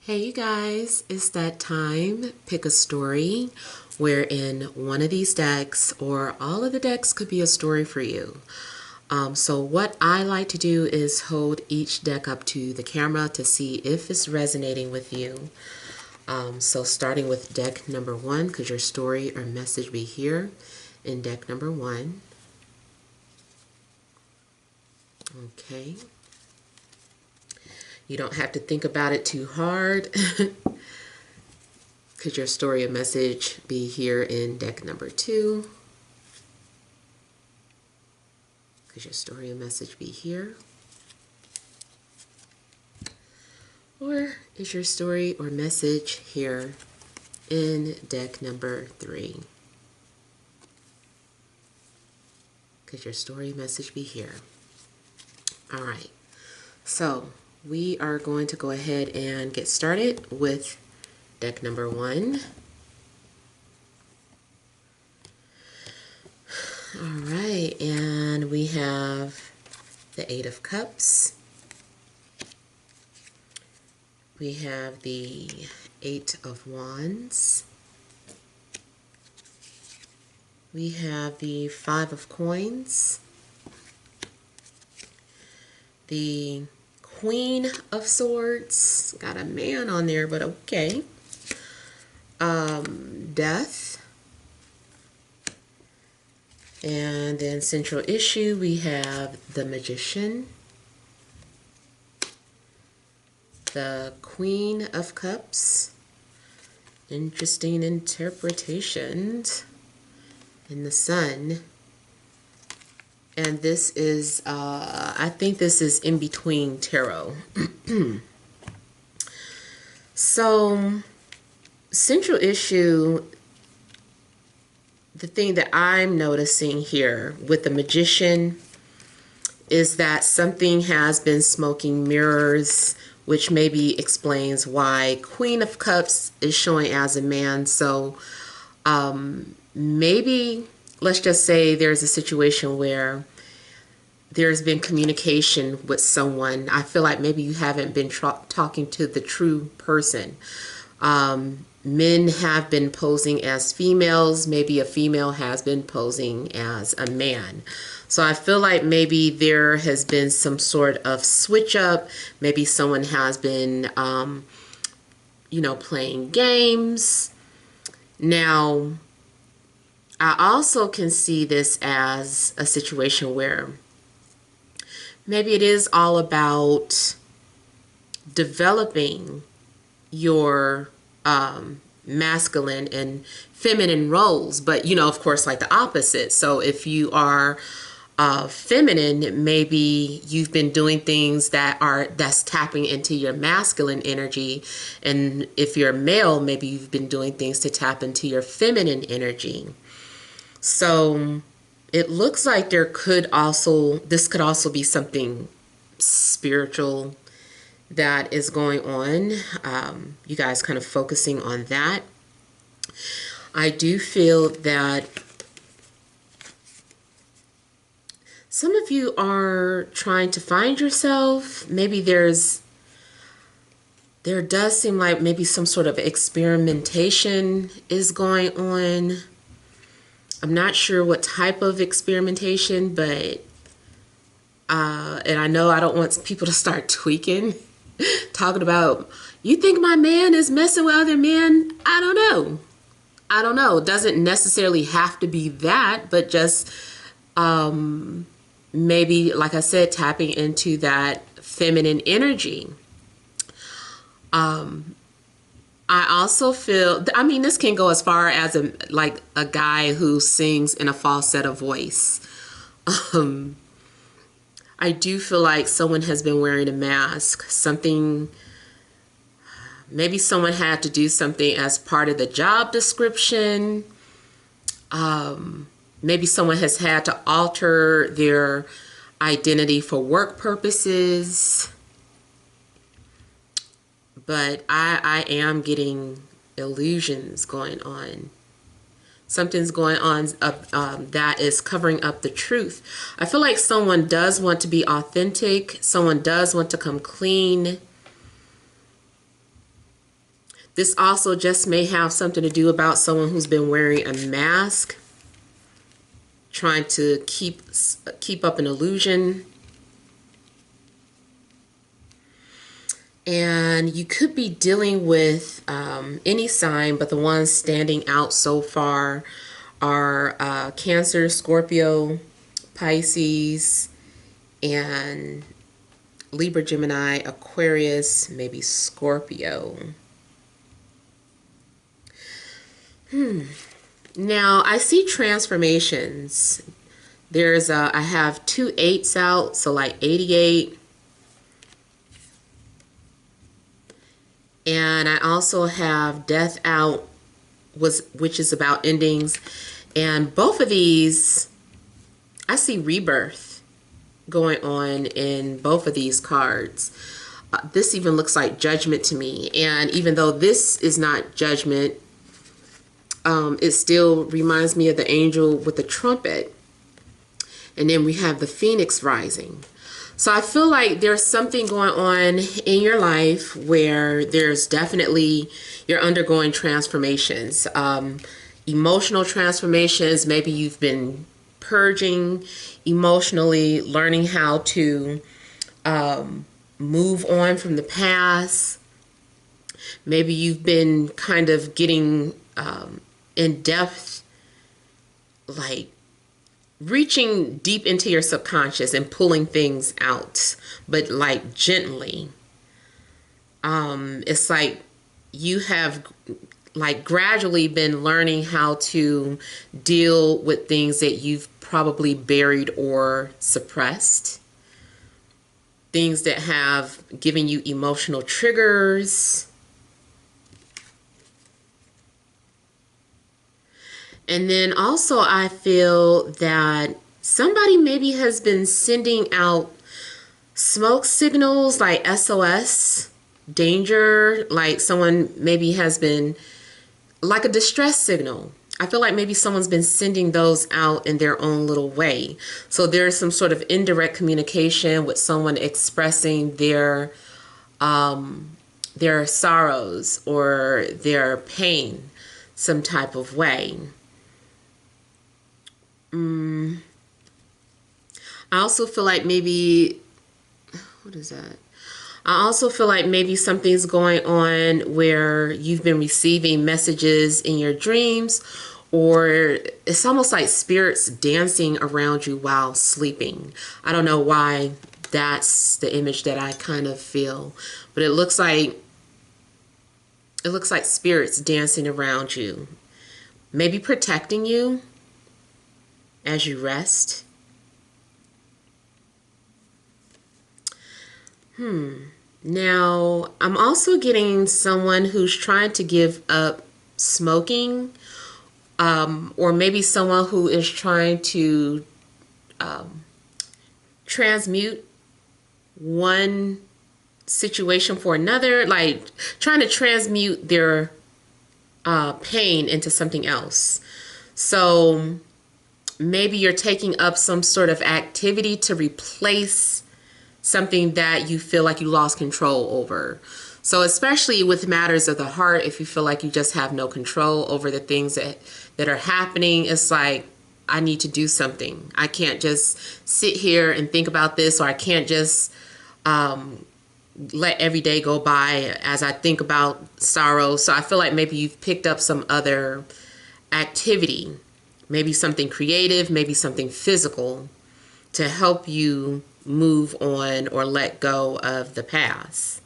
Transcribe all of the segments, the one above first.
Hey you guys, it's that time. Pick a story wherein one of these decks or all of the decks could be a story for you. So what I like to do is hold each deck up to the camera to see if it's resonating with you. So starting with deck number one, could your story or message be here in deck number one? Okay. You don't have to think about it too hard. Could your story or message be here in deck number two? Could your story or message be here? Or is your story or message here in deck number three? Could your story message be here? All right, so we are going to go ahead and get started with deck number one. All right, and we have the Eight of Cups. We have the Eight of Wands. We have the Five of Coins. The Queen of Swords. Got a man on there, but okay. Death. And then central issue, we have the Magician. The Queen of Cups. Interesting interpretations. And the Sun. And this is, I think this is in between tarot. So, central issue, the thing that I'm noticing here with the Magician is that something has been smoking mirrors, which maybe explains why Queen of Cups is showing as a man. So, maybe let's just say there's a situation where there's been communication with someone. I feel like maybe you haven't been talking to the true person. Men have been posing as females. Maybe a female has been posing as a man. So I feel like maybe there has been some sort of switch up. Maybe someone has been, playing games. Now, I also can see this as a situation where maybe it is all about developing your masculine and feminine roles, but of course, like the opposite. So if you are feminine, maybe you've been doing things that's tapping into your masculine energy, and if you're male, maybe you've been doing things to tap into your feminine energy. So it looks like this could also be something spiritual that is going on. You guys kind of focusing on that. I do feel that some of you are trying to find yourself. Maybe there does seem like maybe some sort of experimentation is going on. I'm not sure what type of experimentation, but and I know I don't want people to start tweaking, talking about, you think my man is messing with other men? I don't know. It doesn't necessarily have to be that, but just maybe, like I said, tapping into that feminine energy. I also feel, this can go as far as a guy who sings in a falsetto voice. I do feel like someone has been wearing a mask. Maybe someone had to do something as part of the job description. Maybe someone has had to alter their identity for work purposes. But I am getting illusions going on. Something's going on that is covering up the truth. I feel like someone does want to be authentic. Someone does want to come clean. This also just may have something to do about someone who's been wearing a mask, trying to keep up an illusion. And you could be dealing with any sign, but the ones standing out so far are Cancer, Scorpio, Pisces, and Libra, Gemini, Aquarius, maybe Scorpio. Now, I see transformations. I have 2 8s out, so like 88. And I also have Death out, which is about endings. And both of these, I see rebirth going on in both of these cards. This even looks like Judgment to me. And even though this is not Judgment, it still reminds me of the angel with the trumpet. And then we have the Phoenix rising. So I feel like there's something going on in your life where there's definitely, you're undergoing transformations, emotional transformations. Maybe you've been purging emotionally, learning how to move on from the past. Maybe you've been kind of getting in depth, like reaching deep into your subconscious and pulling things out, but like gently. It's like you have like gradually been learning how to deal with things that you've probably buried or suppressed. Things that have given you emotional triggers. And then also I feel that somebody maybe has been sending out smoke signals like SOS, danger, like someone maybe has been like a distress signal. I feel like maybe someone's been sending those out in their own little way. So there's some sort of indirect communication with someone expressing their sorrows or their pain some type of way. I also feel like maybe, what is that? I also feel like maybe something's going on where you've been receiving messages in your dreams, or it's almost like spirits dancing around you while sleeping. I don't know why that's the image that I kind of feel, but it looks like spirits dancing around you, maybe protecting you as you rest. Now, I'm also getting someone who's trying to give up smoking, or maybe someone who is trying to transmute one situation for another, like trying to transmute their pain into something else. So maybe you're taking up some sort of activity to replace something that you feel like you lost control over. So especially with matters of the heart, if you feel like you just have no control over the things that are happening, it's like, I need to do something. I can't just sit here and think about this, or I can't just let every day go by as I think about sorrow. So I feel like maybe you've picked up some other activity, maybe something creative, maybe something physical, to help you move on or let go of the past,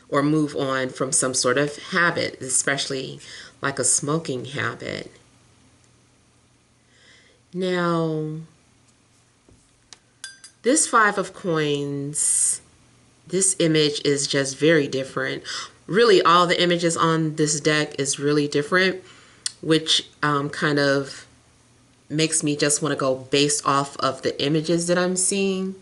or move on from some sort of habit, especially like a smoking habit. Now, this 5 of coins, this image is just very different. Really, all the images on this deck is really different, which kind of makes me just want to go based off of the images that I'm seeing.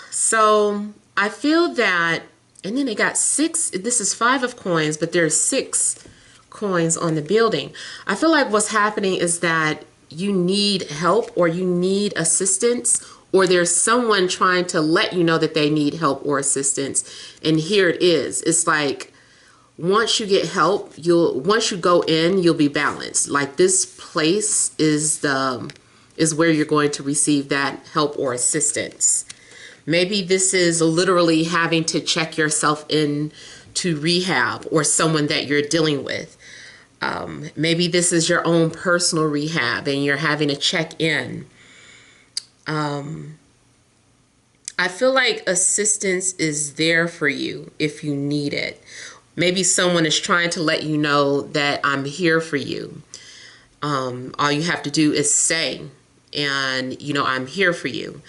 So I feel that, and then they got 6, this is 5 of coins, but there's 6 coins on the building. I feel like what's happening is that you need help, or you need assistance, or there's someone trying to let you know that they need help or assistance. And here it is. It's like, once you get help, once you go in, you'll be balanced. Like, this place is where you're going to receive that help or assistance. Maybe this is literally having to check yourself in to rehab or someone that you're dealing with. Maybe this is your own personal rehab and you're having to check in. I feel like assistance is there for you if you need it. Maybe someone is trying to let you know that I'm here for you. All you have to do is say, and I'm here for you.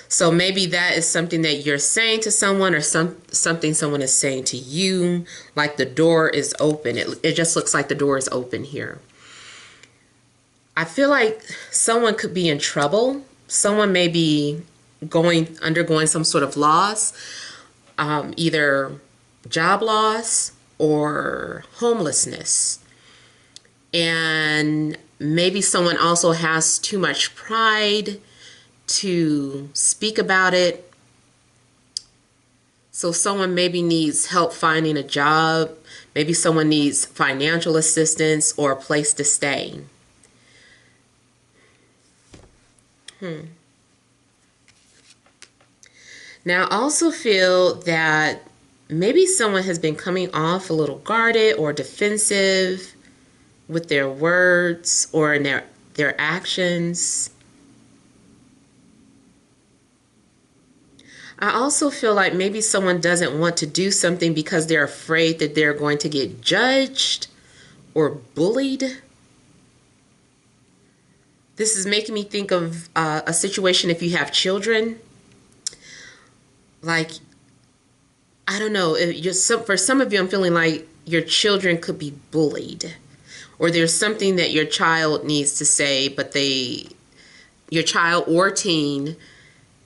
So maybe that is something that you're saying to someone, or something someone is saying to you, like the door is open. It just looks like the door is open here. I feel like someone could be in trouble. Someone may be undergoing some sort of loss, either job loss or homelessness. And maybe someone also has too much pride to speak about it. So someone maybe needs help finding a job. Maybe someone needs financial assistance or a place to stay. Now, I also feel that maybe someone has been coming off a little guarded or defensive with their words or in their actions. I also feel like maybe someone doesn't want to do something because they're afraid that they're going to get judged or bullied. This is making me think of a situation if you have children. Like, I don't know, for some of you, I'm feeling like your children could be bullied. Or there's something that your child needs to say, but your child or teen,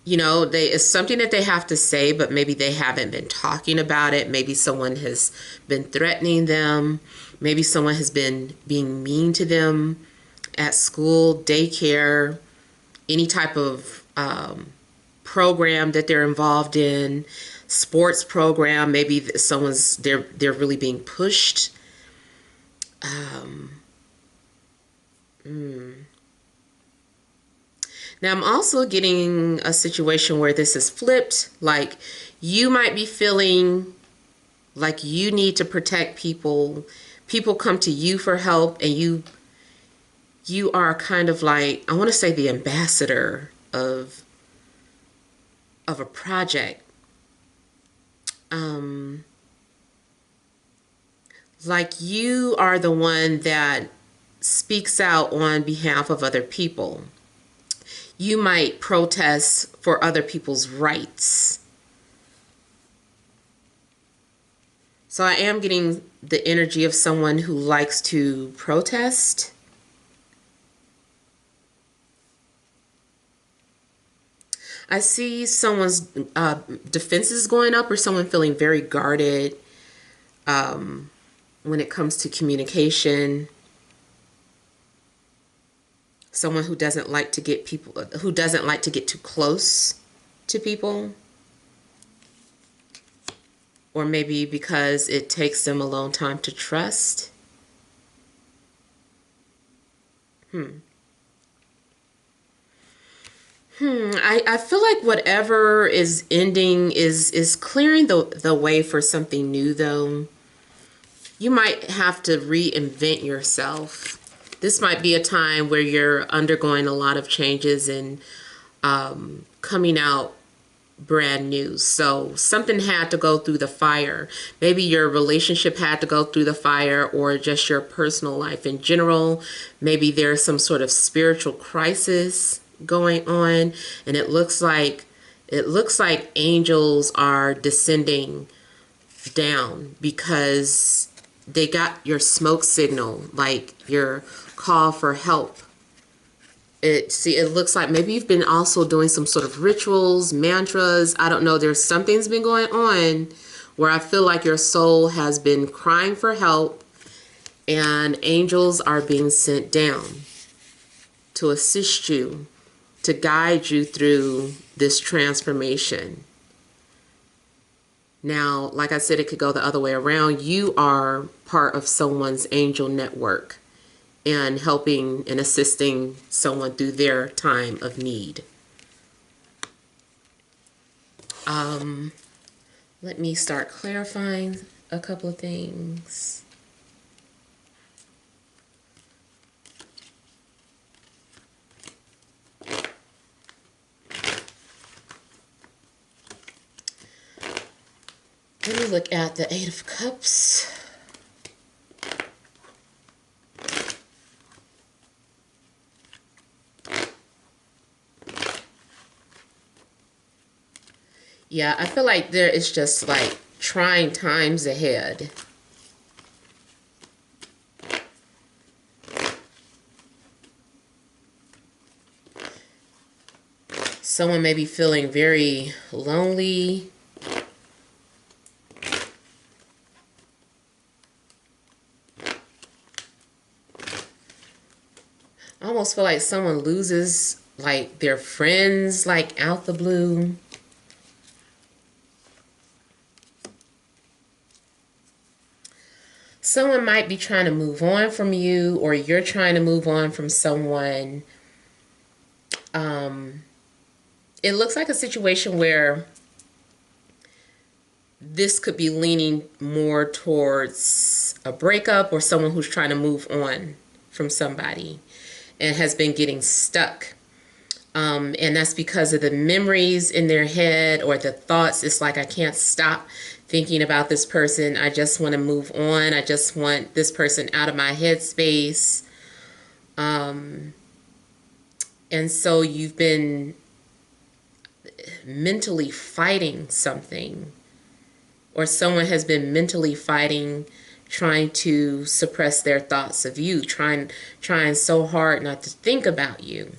it's something that they have to say, but maybe they haven't been talking about it. Maybe someone has been threatening them. Maybe someone has been being mean to them at school, daycare, any type of program that they're involved in, sports program. Maybe they're really being pushed. Now, I'm also getting a situation where this is flipped. Like, you might be feeling like you need to protect people. People come to you for help, and you are kind of like, I want to say, the ambassador of a project. Like, you are the one that speaks out on behalf of other people. You might protest for other people's rights. So I am getting the energy of someone who likes to protest. I see someone's defenses going up, or someone feeling very guarded when it comes to communication. Someone who doesn't like to get too close to people. Or maybe because it takes them a long time to trust. I feel like whatever is ending is clearing the way for something new, though. You might have to reinvent yourself. This might be a time where you're undergoing a lot of changes and coming out brand new. So something had to go through the fire. Maybe your relationship had to go through the fire, or just your personal life in general. Maybe there's some sort of spiritual crisis going on, and it looks like angels are descending down because they got your smoke signal, like your call for help. It looks like maybe you've been also doing some sort of rituals, mantras. I don't know. There's something's been going on where I feel like your soul has been crying for help, and angels are being sent down to assist you, to to guide you through this transformation. Now, like I said, it could go the other way around. You are part of someone's angel network and helping and assisting someone through their time of need. Let me start clarifying a couple of things. Let me look at the Eight of Cups. Yeah, I feel like there is just like trying times ahead. Someone may be feeling very lonely. I almost feel like someone loses like their friends like out the blue. Someone might be trying to move on from you, or you're trying to move on from someone. It looks like a situation where this could be leaning more towards a breakup or someone who's trying to move on from somebody and has been getting stuck. And that's because of the memories in their head or the thoughts. It's like, I can't stop thinking about this person. I just want to move on. I just want this person out of my headspace. And so you've been mentally fighting something, or someone has been mentally fighting, trying to suppress their thoughts of you, trying so hard not to think about you.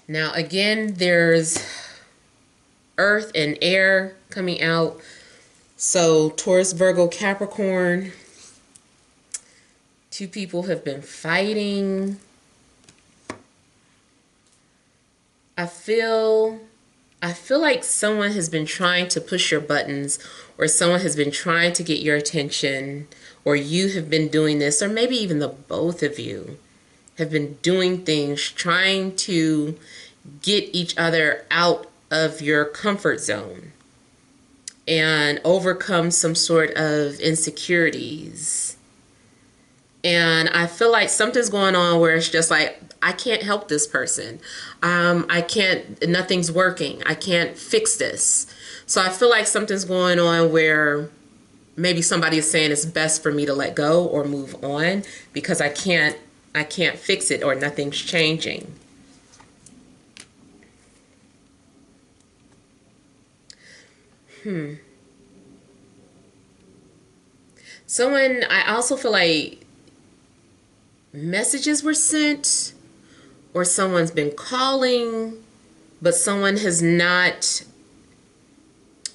Now again, there's earth and air coming out. So Taurus, Virgo, Capricorn. Two people have been fighting. I feel like someone has been trying to push your buttons, or someone has been trying to get your attention, or you have been doing this, or maybe even the both of you have been doing things trying to get each other out of your comfort zone and overcome some sort of insecurities. And I feel like something's going on where it's just like, I can't help this person. Nothing's working. I can't fix this. So I feel like something's going on where maybe somebody is saying it's best for me to let go or move on because I can't fix it, or nothing's changing. Someone, I also feel like messages were sent, or someone's been calling, but someone has not.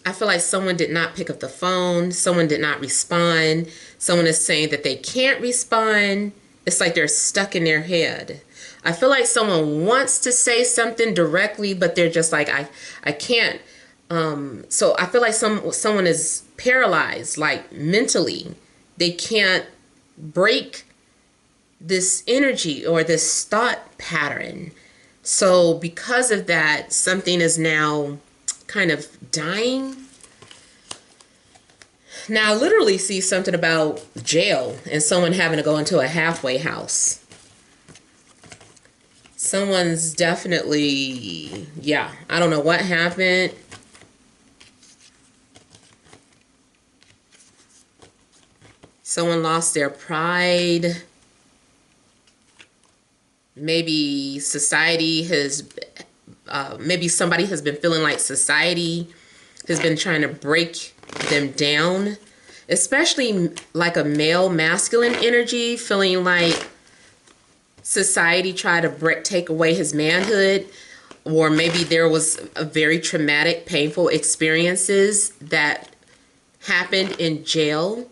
I feel like someone did not pick up the phone. Someone did not respond. Someone is saying that they can't respond. It's like they're stuck in their head. I feel like someone wants to say something directly, but they're just like, I can't. So I feel like someone is paralyzed, like mentally. They can't break this energy or this thought pattern. So because of that, something is now kind of dying. Now I literally see something about jail and someone having to go into a halfway house. Someone's definitely, yeah, I don't know what happened. Someone lost their pride. Maybe society has, maybe somebody has been feeling like society has been trying to break them down. Especially like a male masculine energy, feeling like society tried to take away his manhood. Or maybe there was a very traumatic, painful experiences that happened in jail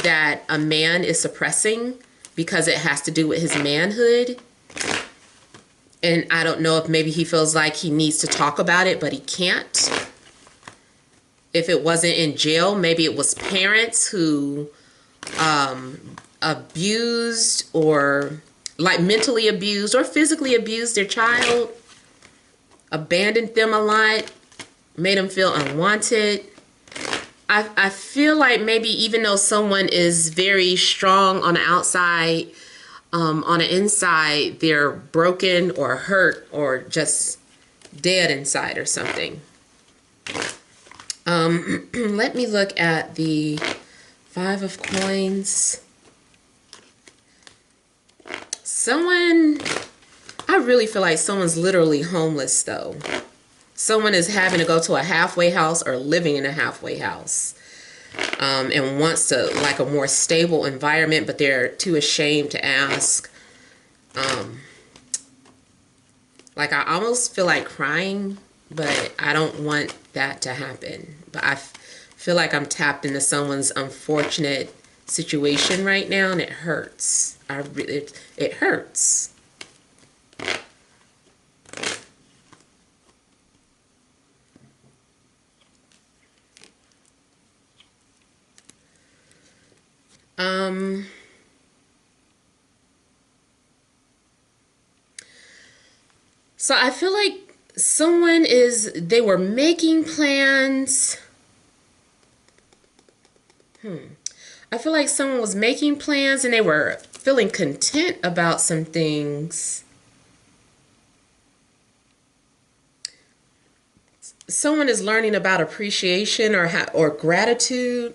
that a man is suppressing. because it has to do with his manhood. And I don't know if maybe he feels like he needs to talk about it, but he can't. If it wasn't in jail, maybe it was parents who abused or like mentally abused or physically abused their child, abandoned them a lot, made them feel unwanted. I feel like maybe even though someone is very strong on the outside, on the inside, they're broken or hurt or just dead inside or something. Let me look at the Five of Coins. I really feel like someone's literally homeless though. Someone is having to go to a halfway house or living in a halfway house. And wants to like a more stable environment, but they're too ashamed to ask. Like I almost feel like crying, but I don't want that to happen. But I feel like I'm tapped into someone's unfortunate situation right now, and it hurts. It hurts. So I feel like they were making plans. I feel like someone was making plans and they were feeling content about some things. Someone is learning about appreciation or gratitude.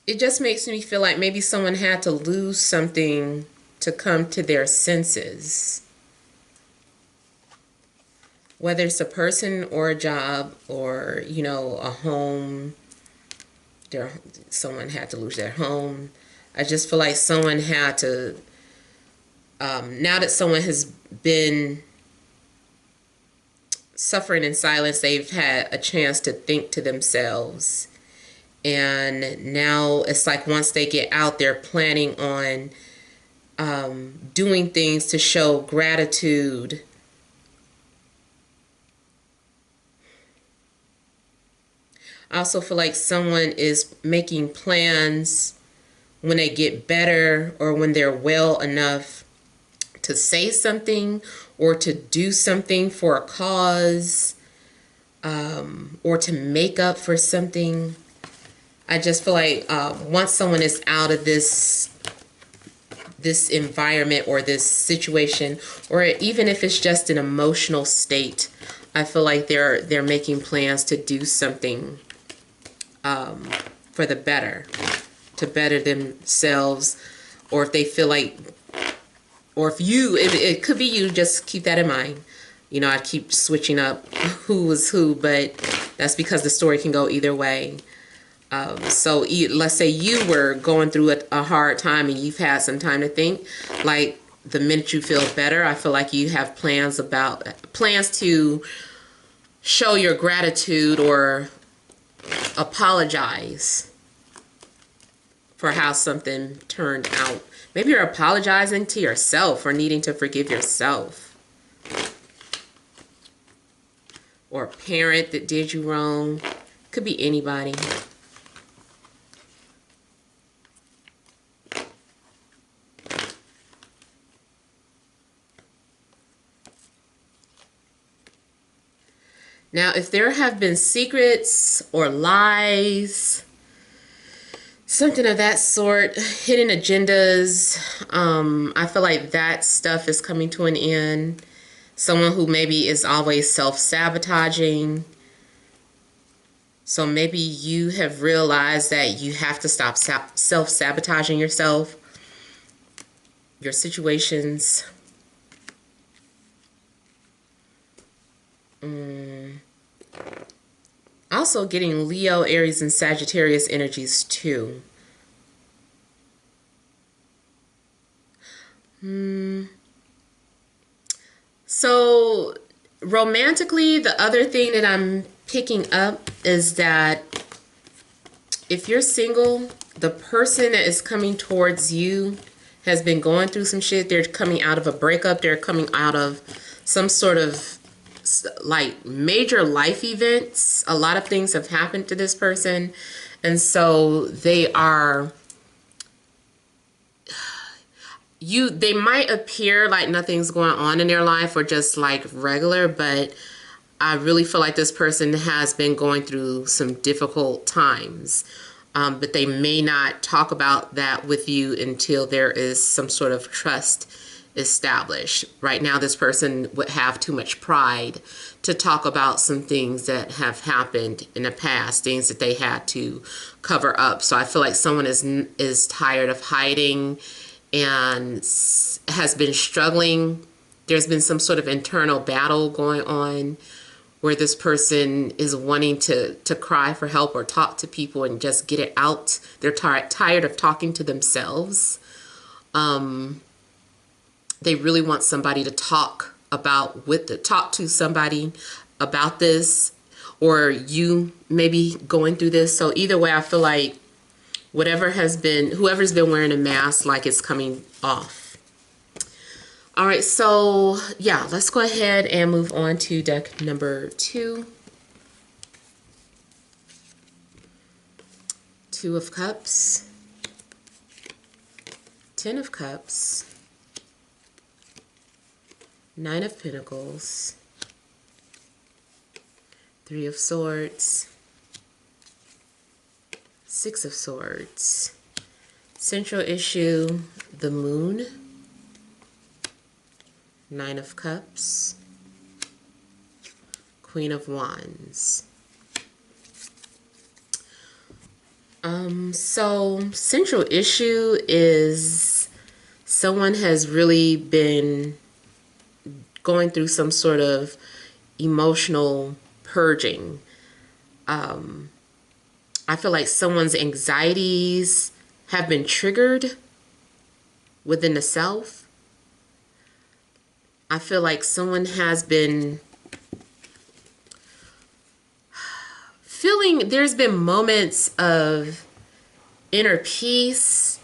It just makes me feel like maybe someone had to lose something to come to their senses. Whether it's a person or a job or, a home. Someone had to lose their home. I just feel like someone had to, now that someone has been suffering in silence, they've had a chance to think to themselves. And now it's like once they get out, they're planning on doing things to show gratitude. I also feel like someone is making plans when they get better or when they're well enough to say something or to do something for a cause, or to make up for something. I just feel like once someone is out of this environment or this situation, or even if it's just an emotional state, I feel like they're making plans to do something for the better, to better themselves, or if they feel like, or if it could be you, just keep that in mind. I keep switching up who was who, but that's because the story can go either way. So let's say you were going through a hard time and you've had some time to think. Like the minute you feel better, I feel like you have plans to show your gratitude or apologize for how something turned out. Maybe you're apologizing to yourself for needing to forgive yourself, or a parent that did you wrong. Could be anybody. Now, if there have been secrets or lies, something of that sort, hidden agendas, I feel like that stuff is coming to an end. Someone who maybe is always self-sabotaging. So maybe you have realized that you have to stop self-sabotaging yourself, your situations. Also getting Leo, Aries, and Sagittarius energies too. So romantically, the other thing that I'm picking up is that if you're single, the person that is coming towards you has been going through some shit. They're coming out of a breakup. They're coming out of some sort of like major life events. A lot of things have happened to this person. And so they are, they might appear like nothing's going on in their life or just like regular, but I really feel like this person has been going through some difficult times. But they may not talk about that with you until there is some sort of trust established. Right now, this person would have too much pride to talk about some things that have happened in the past, things that they had to cover up. So I feel like someone is tired of hiding and has been struggling. There's been some sort of internal battle going on where this person is wanting to cry for help or talk to people and just get it out. They're tired of talking to themselves. They really want somebody to talk to somebody about this, or you maybe going through this. So either way, I feel like whoever's been wearing a mask, like it's coming off. All right, so yeah, let's go ahead and move on to deck number 2. 2 of Cups, 10 of Cups, 9 of Pentacles, 3 of Swords, 6 of Swords, central issue, the Moon, 9 of Cups, Queen of Wands. So central issue is someone has really been going through some sort of emotional purging. I feel like someone's anxieties have been triggered within the self. I feel like someone has been there's been moments of inner peace,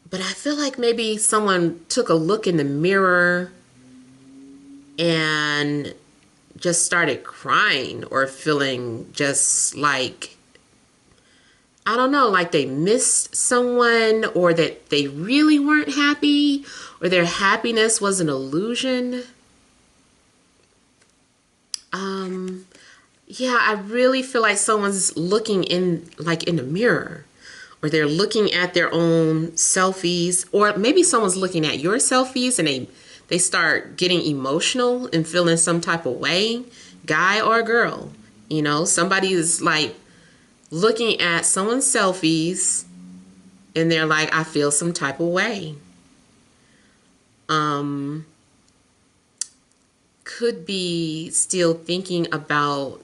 but I feel like maybe someone took a look in the mirror and just started crying or feeling just like, I don't know, like they missed someone, or that they really weren't happy, or their happiness was an illusion. Yeah, I really feel like someone's looking in the mirror, or they're looking at their own selfies, or maybe someone's looking at your selfies and they start getting emotional and feeling some type of way, guy or girl. You know, somebody is like looking at someone's selfies and they're like, I feel some type of way. Could be still thinking about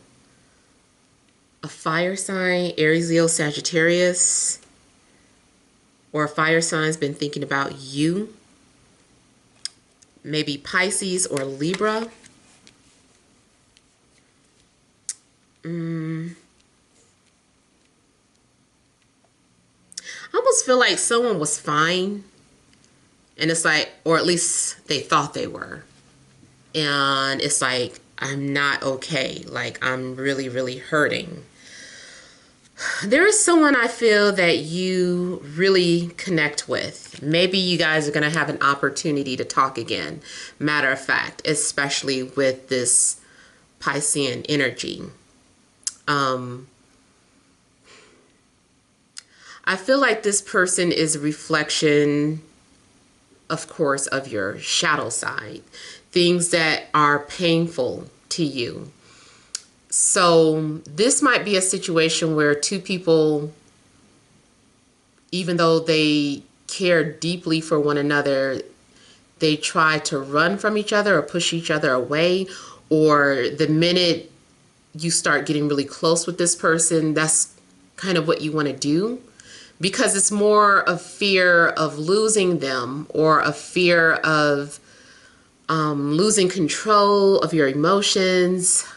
a fire sign, Aries, Leo, Sagittarius, or a fire sign's been thinking about you. Maybe Pisces or Libra. I almost feel like someone was fine, and it's like, or at least they thought they were, and it's like, I'm not okay, like I'm really, really hurting. There is someone I feel that you really connect with. Maybe you guys are going to have an opportunity to talk again. Matter of fact, especially with this Piscean energy. I feel like this person is a reflection, of course, of your shadow side. Things that are painful to you. So this might be a situation where two people, even though they care deeply for one another, they try to run from each other or push each other away. Or the minute you start getting really close with this person, that's kind of what you want to do. Because it's more of fear of losing them, or a fear of losing control of your emotions.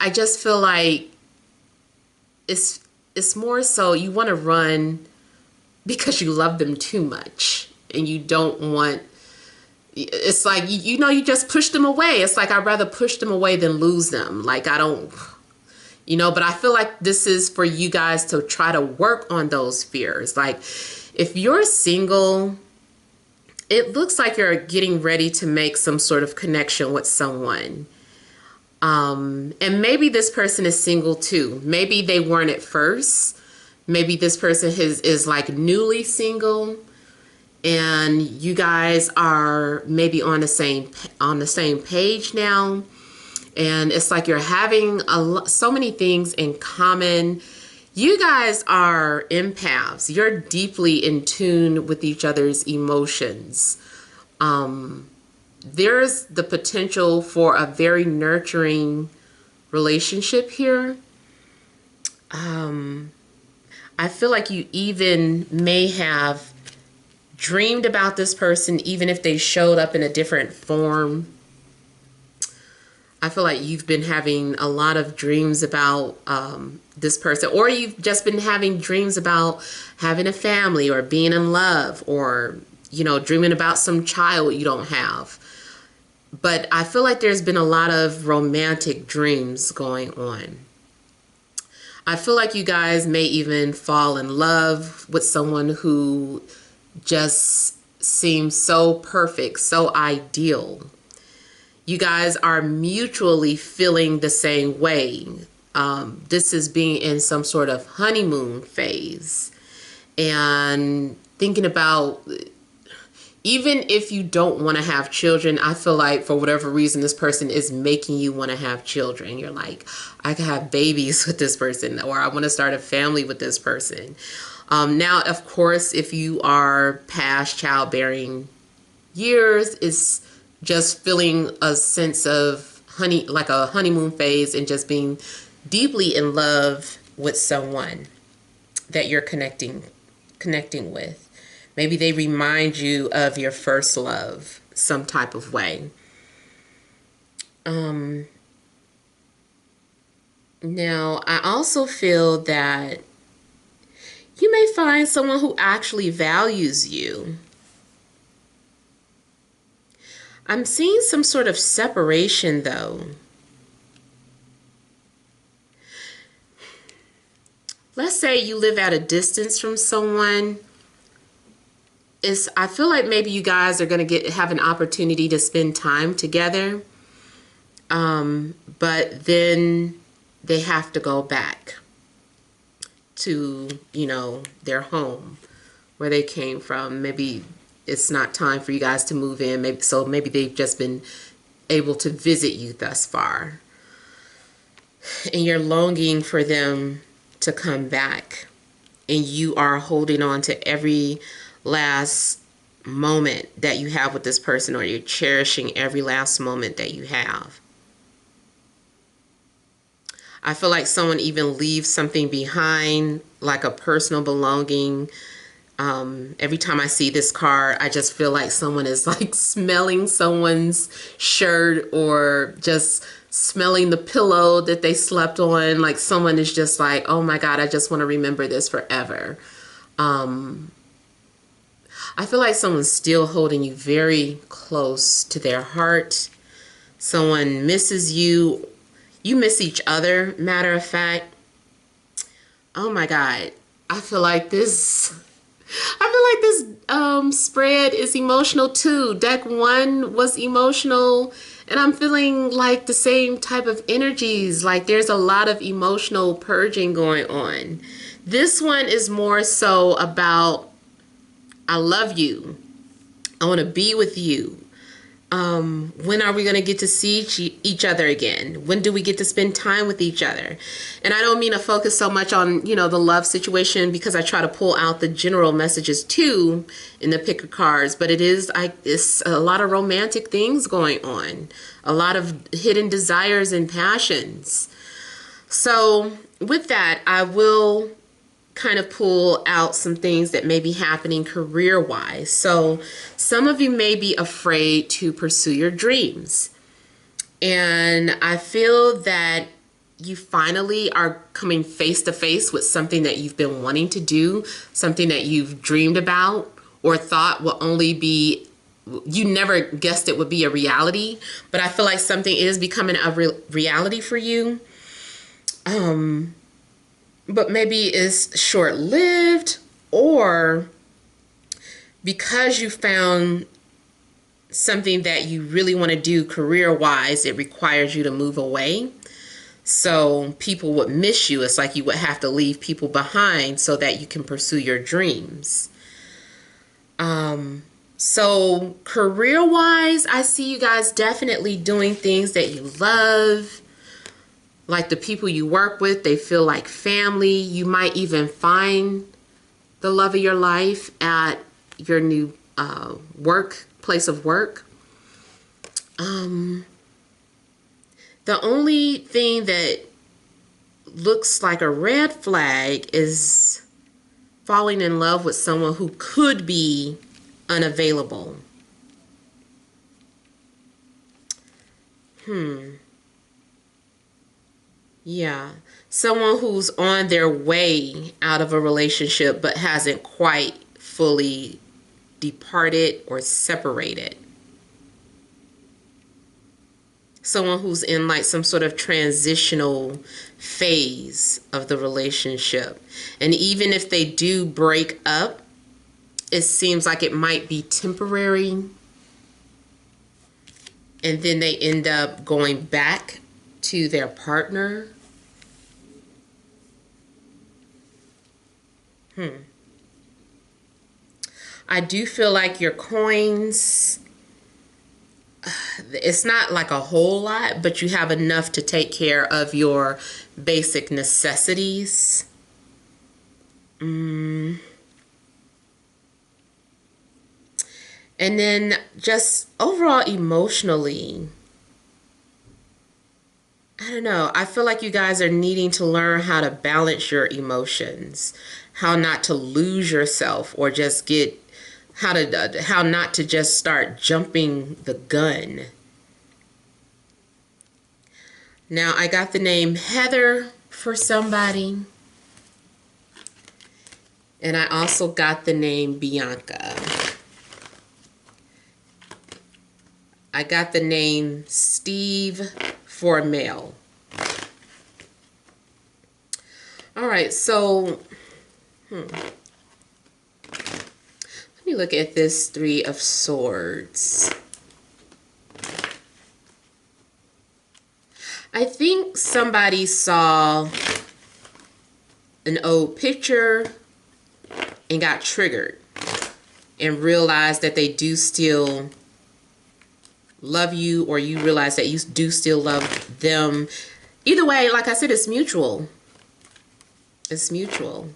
I just feel like it's more so you want to run because you love them too much and you don't want, it's like, you know, you just push them away. It's like, I'd rather push them away than lose them. Like, I don't, you know, but I feel like this is for you guys to try to work on those fears. Like, if you're single, it looks like you're getting ready to make some sort of connection with someone. And maybe this person is single too. Maybe they weren't at first. Maybe this person is like newly single, and you guys are maybe on the same page now. And it's like you're having so many things in common. You guys are empaths. You're deeply in tune with each other's emotions. There's the potential for a very nurturing relationship here. I feel like you even may have dreamed about this person, even if they showed up in a different form. I feel like you've been having a lot of dreams about this person, or you've just been having dreams about having a family or being in love, or, you know, dreaming about some child you don't have. But I feel like there's been a lot of romantic dreams going on. I feel like you guys may even fall in love with someone who just seems so perfect, so ideal. You guys are mutually feeling the same way. This is being in some sort of honeymoon phase. And thinking about, even if you don't want to have children, I feel like for whatever reason, this person is making you want to have children. You're like, I could have babies with this person, or I want to start a family with this person. Now, of course, if you are past childbearing years, it's just feeling a sense of like a honeymoon phase, and just being deeply in love with someone that you're connecting with. Maybe they remind you of your first love some type of way. Now, I also feel that you may find someone who actually values you. I'm seeing some sort of separation, though. Let's say you live at a distance from someone. I feel like maybe you guys are going to have an opportunity to spend time together. But then they have to go back to, you know, their home where they came from. Maybe it's not time for you guys to move in. Maybe they've just been able to visit you thus far. And you're longing for them to come back. And you are holding on to every last moment that you have with this person, or you're cherishing every last moment that you have. I feel like someone even leaves something behind, like a personal belonging. Every time I see this card, I just feel like someone is like smelling someone's shirt, or just smelling the pillow that they slept on. Like someone is just like, oh my God, I just want to remember this forever. I feel like someone's still holding you very close to their heart. Someone misses you. You miss each other, matter of fact. Oh my God. I feel like this spread is emotional too. Deck 1 was emotional, and I'm feeling like the same type of energies. Like there's a lot of emotional purging going on. This one is more so about, I love you. I want to be with you. When are we going to get to see each other again? When do we get to spend time with each other? And I don't mean to focus so much on, you know, the love situation, because I try to pull out the general messages too in the pick of cards, but it's a lot of romantic things going on, a lot of hidden desires and passions. So with that, I will kind of pull out some things that may be happening career-wise. So some of you may be afraid to pursue your dreams. And I feel that you finally are coming face to face with something that you've been wanting to do, something that you've dreamed about or thought will only be, you never guessed it would be a reality, but I feel like something is becoming a reality for you. But maybe it's short-lived, or because you found something that you really want to do career-wise, it requires you to move away. So people would miss you. It's like you would have to leave people behind so that you can pursue your dreams. So career-wise, I see you guys definitely doing things that you love. Like the people you work with, they feel like family. You might even find the love of your life at your new place of work. The only thing that looks like a red flag is falling in love with someone who could be unavailable. Yeah. Someone who's on their way out of a relationship but hasn't quite fully departed or separated. Someone who's in like some sort of transitional phase of the relationship. And even if they do break up, it seems like it might be temporary. And then they end up going back to their partner. I do feel like your coins, it's not like a whole lot, but you have enough to take care of your basic necessities. And then just overall emotionally, I don't know. I feel like you guys are needing to learn how to balance your emotions, how not to lose yourself, or just get how not to just start jumping the gun. Now I got the name Heather for somebody, and I also got the name Bianca. I got the name Steve for a male. All right, so let me look at this Three of Swords. I think somebody saw an old picture and got triggered and realized that they do still love you, or you realize that you do still love them. Either way, like I said, it's mutual. It's mutual.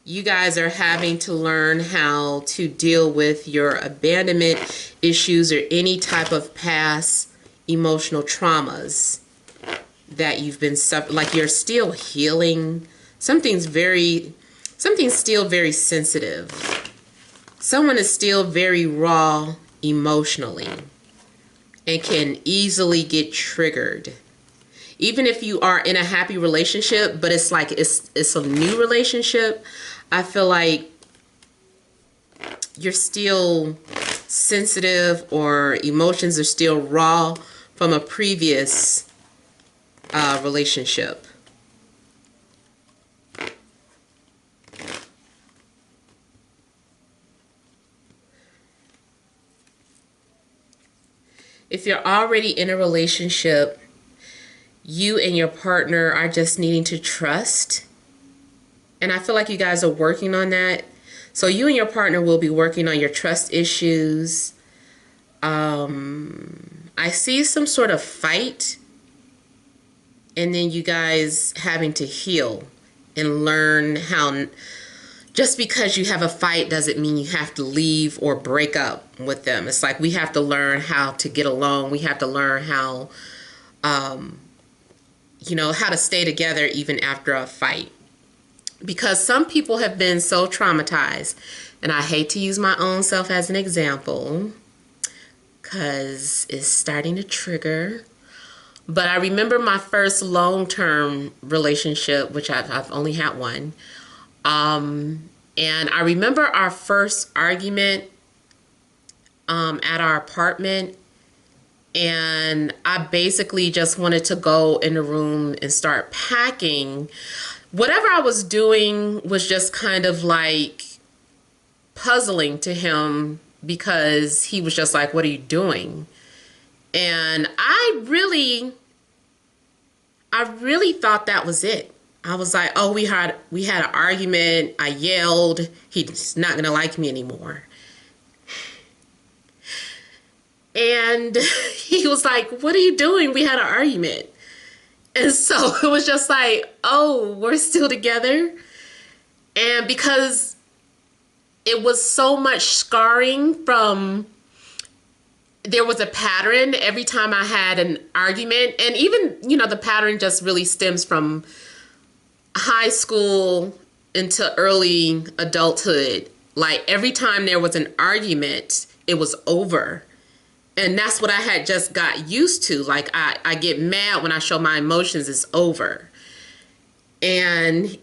You guys are having to learn how to deal with your abandonment issues or any type of past emotional traumas that you've been suffering. Like you're still healing. Something's still very sensitive. Someone is still very raw emotionally and can easily get triggered. Even if you are in a happy relationship, but it's like it's a new relationship, I feel like you're still sensitive, or emotions are still raw from a previous relationship. If you're already in a relationship, you and your partner are just needing to trust. And I feel like you guys are working on that. So you and your partner will be working on your trust issues. I see some sort of fight, and then you guys having to heal and learn how. Just because you have a fight doesn't mean you have to leave or break up with them. It's like we have to learn how to get along. We have to learn how, how to stay together even after a fight. Because some people have been so traumatized, and I hate to use my own self as an example, because it's starting to trigger. But I remember my first long-term relationship, which I've only had one. And I remember our first argument at our apartment. And I basically just wanted to go in the room and start packing. Whatever I was doing was just kind of like puzzling to him, because he was just like, what are you doing? And I really thought that was it. I was like, oh, we had an argument. I yelled. He's not going to like me anymore. And he was like, what are you doing? We had an argument. And so it was just like, oh, we're still together. And because it was so much scarring from, there was a pattern every time I had an argument. And even, the pattern just really stems from high school into early adulthood. Like every time there was an argument, it was over. And that's what I had just got used to. Like, I get mad when I show my emotions, it's over. And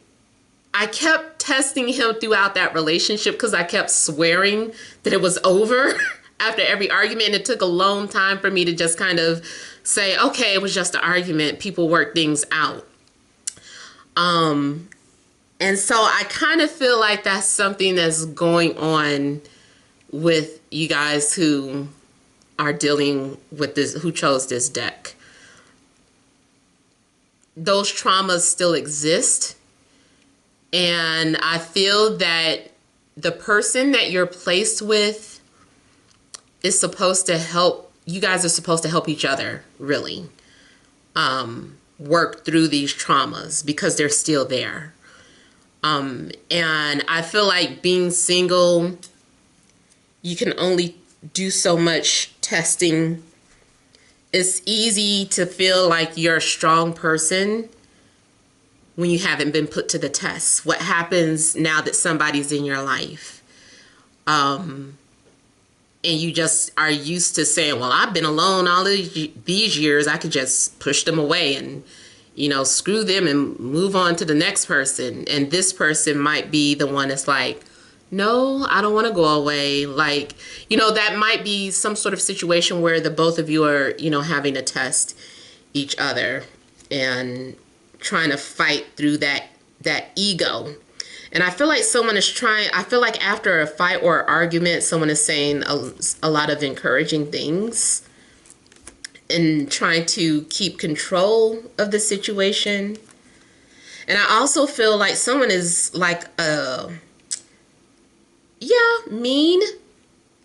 I kept testing him throughout that relationship because I kept swearing that it was over after every argument. And it took a long time for me to just kind of say, okay, it was just an argument. People work things out. And so I kind of feel like that's something that's going on with you guys who are dealing with this, who chose this deck. Those traumas still exist. And I feel that the person that you're placed with is supposed to help, you guys are supposed to help each other, really, work through these traumas because they're still there. And I feel like being single, you can only do so much testing. It's easy to feel like you're a strong person when you haven't been put to the test. What happens now that somebody's in your life? And you just are used to saying, well, I've been alone all these years. I could just push them away and, screw them and move on to the next person. And this person might be the one that's like, no, I don't want to go away. Like, that might be some sort of situation where the both of you are, having to test each other and trying to fight through that ego. And I feel like someone is I feel like after a fight or argument, someone is saying a lot of encouraging things and trying to keep control of the situation. And I also feel like someone is like, mean.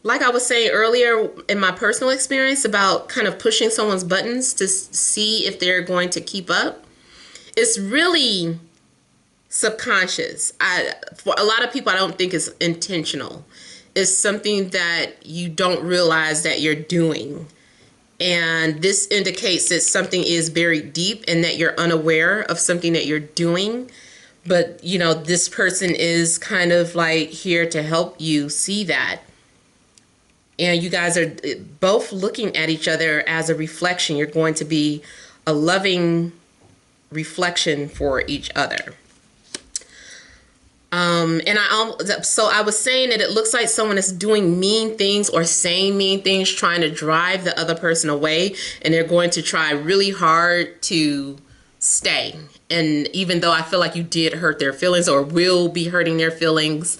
Like I was saying earlier in my personal experience about kind of pushing someone's buttons to see if they're going to keep up. It's really subconscious. For a lot of people, I don't think it's intentional. It's something that you don't realize that you're doing. And this indicates that something is buried deep and that you're unaware of something that you're doing. But, this person is kind of like here to help you see that. And you guys are both looking at each other as a reflection. You're going to be a loving reflection for each other. So I was saying that it looks like someone is doing mean things or saying mean things, trying to drive the other person away. And they're going to try really hard to stay. And even though I feel like you did hurt their feelings or will be hurting their feelings,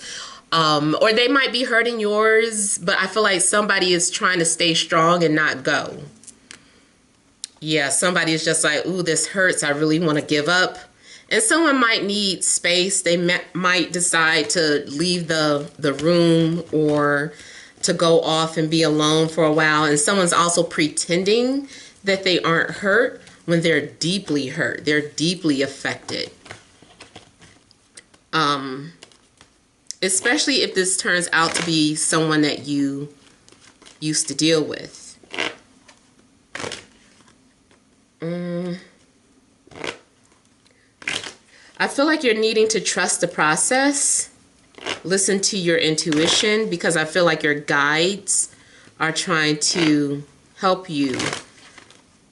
or they might be hurting yours, but I feel like somebody is trying to stay strong and not go. Yeah, somebody is just like, ooh, this hurts. I really want to give up. And someone might need space. They might decide to leave the room or to go off and be alone for a while. And someone's also pretending that they aren't hurt when they're deeply hurt. They're deeply affected. Especially if this turns out to be someone that you used to deal with. I feel like you're needing to trust the process. Listen to your intuition, because I feel like your guides are trying to help you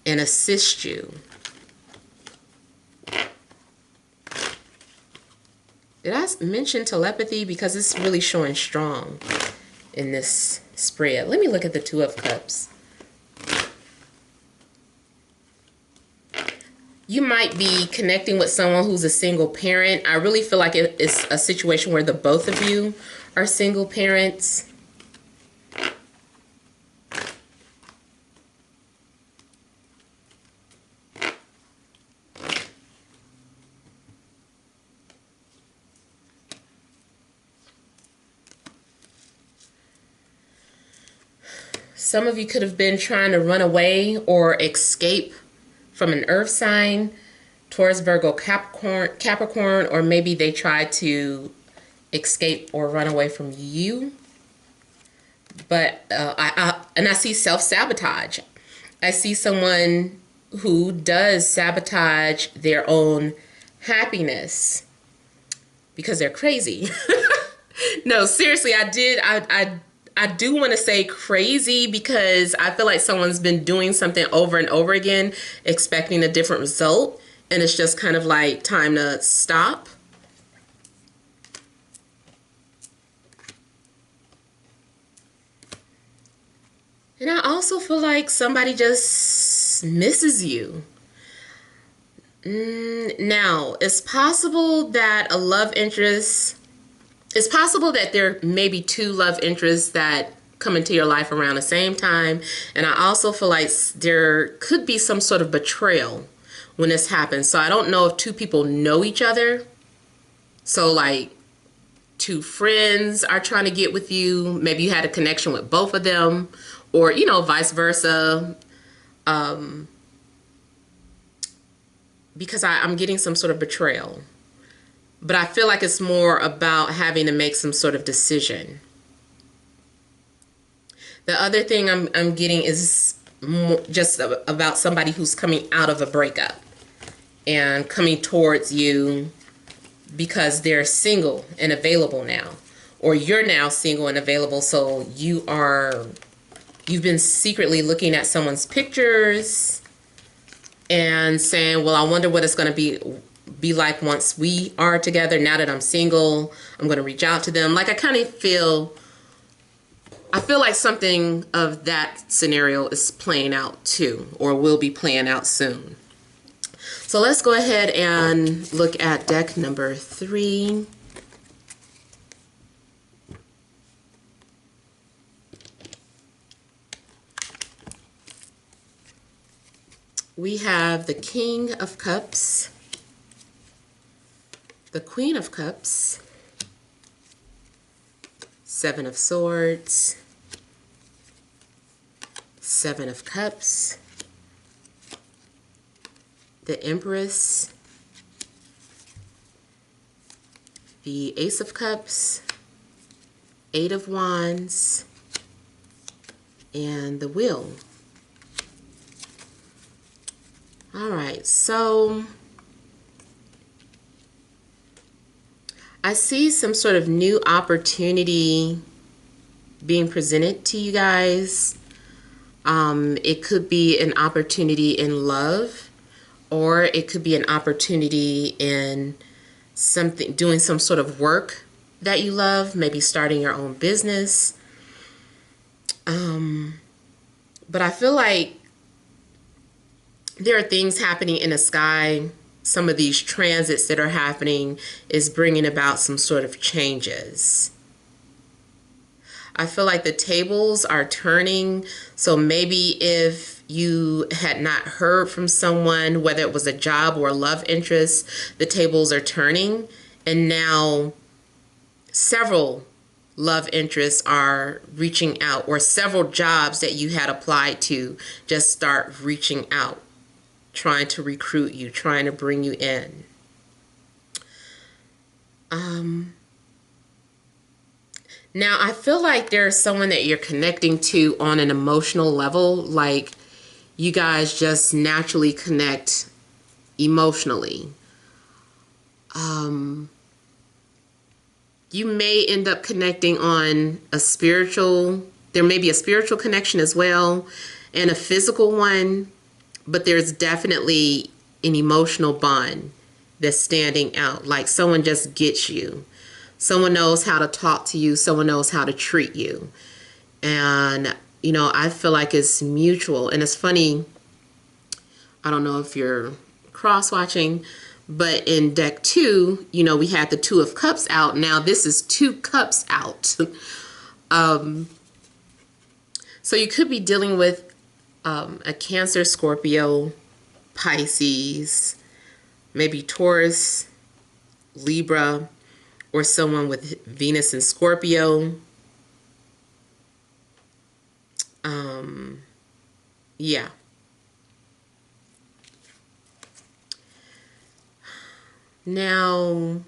and assist you. Did I mention telepathy? Because it's really showing strong in this spread. Let me look at the Two of Cups. You might be connecting with someone who's a single parent. I really feel like it's a situation where the both of you are single parents. Some of you could have been trying to run away or escape from an earth sign, Taurus, Virgo, Capricorn, or maybe they tried to escape or run away from you. But I see self-sabotage. I see someone who does sabotage their own happiness because they're crazy. No, seriously, I do want to say crazy because I feel like someone's been doing something over and over again, expecting a different result, and it's just kind of like time to stop. And I also feel like somebody just misses you. Now, it's possible that a love interest... It's possible that there may be two love interests that come into your life around the same time. And I also feel like there could be some sort of betrayal when this happens. So I don't know if two people know each other. So like two friends are trying to get with you. Maybe you had a connection with both of them, or, you know, vice versa. Because I'm getting some sort of betrayal. But I feel like it's more about having to make some sort of decision. The other thing I'm getting is just about somebody who's coming out of a breakup and coming towards you because they're single and available now. Or you're now single and available, so you've been secretly looking at someone's pictures and saying, well, I wonder what it's going to be like once we are together. Now that I'm single, I'm going to reach out to them. Like, I feel like something of that scenario is playing out too, or will be playing out soon. So let's go ahead and look at deck number 3. We have the King of Cups, the Queen of Cups, Seven of Swords, Seven of Cups, the Empress, the Ace of Cups, Eight of Wands, and the Wheel. All right, so I see some sort of new opportunity being presented to you guys. It could be an opportunity in love, or it could be an opportunity in doing some sort of work that you love, maybe starting your own business. But I feel like there are things happening in the sky. Some of these transits that are happening is bringing about some sort of changes. I feel like the tables are turning. So maybe if you had not heard from someone, whether it was a job or a love interest, the tables are turning. And now several love interests are reaching out, or several jobs that you had applied to just start reaching out, trying to recruit you, trying to bring you in. Now, I feel like there's someone that you're connecting to on an emotional level, like you guys just naturally connect emotionally. You may end up connecting on a spiritual There may be a spiritual connection as well and a physical one, but there's definitely an emotional bond that's standing out. Like someone just gets you. Someone knows how to talk to you. Someone knows how to treat you. And, you know, I feel like it's mutual. And it's funny, I don't know if you're cross-watching, but in deck 2, you know, we had the 2 of Cups out. Now this is 2 Cups out. So you could be dealing with a Cancer, Scorpio, Pisces, maybe Taurus, Libra, or someone with Venus in Scorpio. Yeah. Now,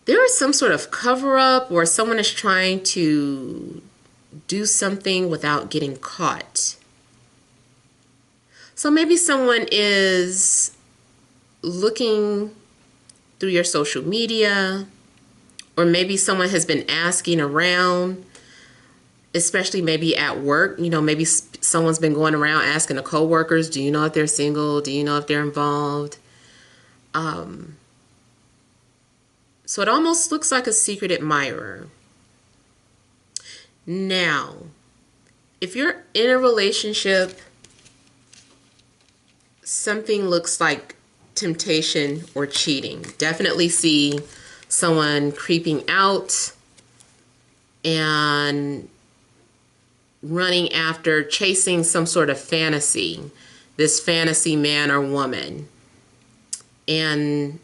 there is some sort of cover-up or someone is trying to do something without getting caught. So maybe someone is looking through your social media, or maybe someone has been asking around, especially maybe at work. You know, maybe someone's been going around asking the coworkers, do you know if they're single? Do you know if they're involved? So it almost looks like a secret admirer. Now, if you're in a relationship, something looks like temptation or cheating. Definitely see someone creeping out and running after, chasing some sort of fantasy, this fantasy man or woman. And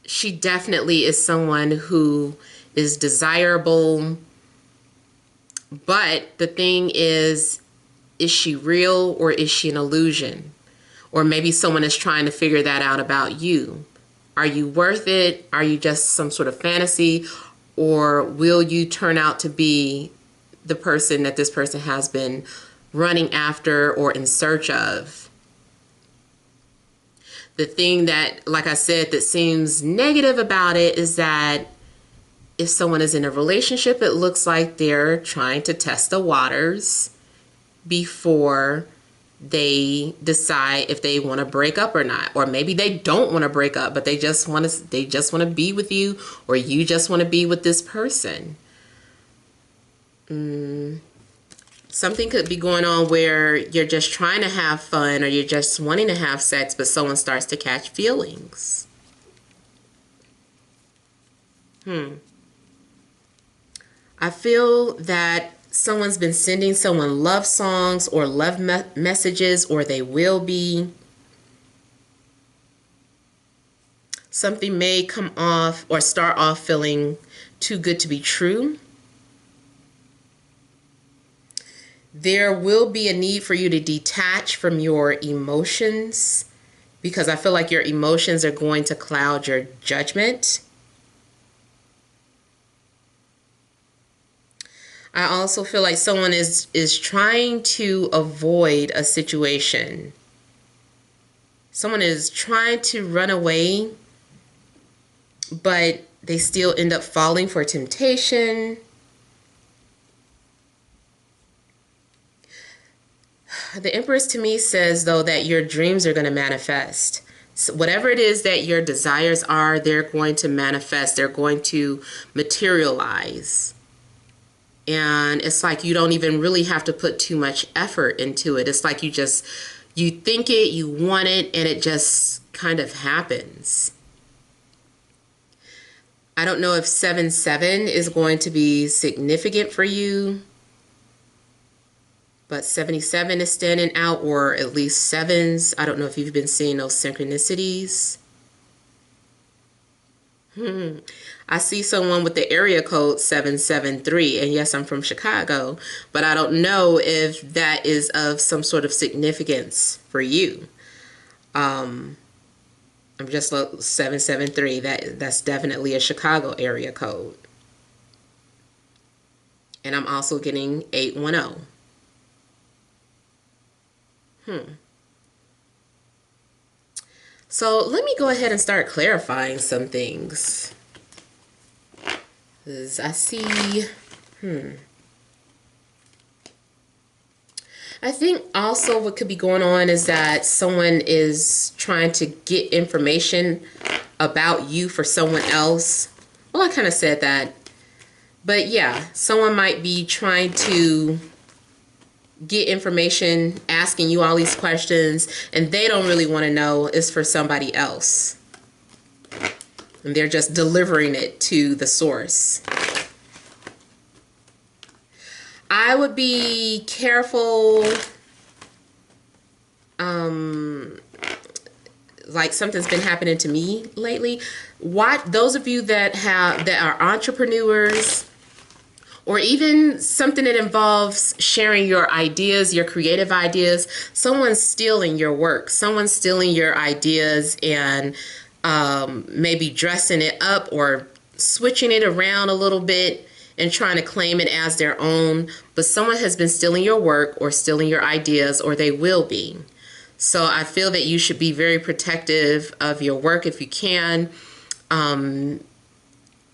she definitely is someone who is desirable. But the thing is she real or is she an illusion? Or maybe someone is trying to figure that out about you. Are you worth it? Are you just some sort of fantasy? Or will you turn out to be the person that this person has been running after or in search of? The thing that, like I said, that seems negative about it is that if someone is in a relationship, it looks like they're trying to test the waters before they decide if they want to break up or not. Or maybe they don't want to break up, but they just want to be with you, or you just want to be with this person. Something could be going on where you're just trying to have fun, or you're just wanting to have sex, but someone starts to catch feelings. I feel that someone's been sending someone love songs or love messages, or they will be. Something may come off or start off feeling too good to be true. There will be a need for you to detach from your emotions, because I feel like your emotions are going to cloud your judgment. I also feel like someone is trying to avoid a situation. Someone is trying to run away, but they still end up falling for temptation. The Empress to me says, though, that your dreams are going to manifest. So whatever it is that your desires are, they're going to manifest. They're going to materialize. And it's like you don't even really have to put too much effort into it. It's like you think it, you want it, and it just kind of happens. I don't know if 77 is going to be significant for you, but 77 is standing out, or at least sevens. I don't know if you've been seeing those synchronicities. I see someone with the area code 773, and yes, I'm from Chicago, but I don't know if that is of some sort of significance for you. I'm just 773. That's definitely a Chicago area code. And I'm also getting 810. So let me go ahead and start clarifying some things. I see, I think also what could be going on is that someone is trying to get information about you for someone else. Well, I kind of said that. But yeah, someone might be trying to get information, asking you all these questions, and they don't really want to know. It's for somebody else. And they're just delivering it to the source. I would be careful. Like something's been happening to me lately. Those of you that are entrepreneurs, or even something that involves sharing your ideas, your creative ideas, someone's stealing your work, someone's stealing your ideas and maybe dressing it up or switching it around a little bit and trying to claim it as their own. But someone has been stealing your work or stealing your ideas, or they will be. So I feel that you should be very protective of your work if you can.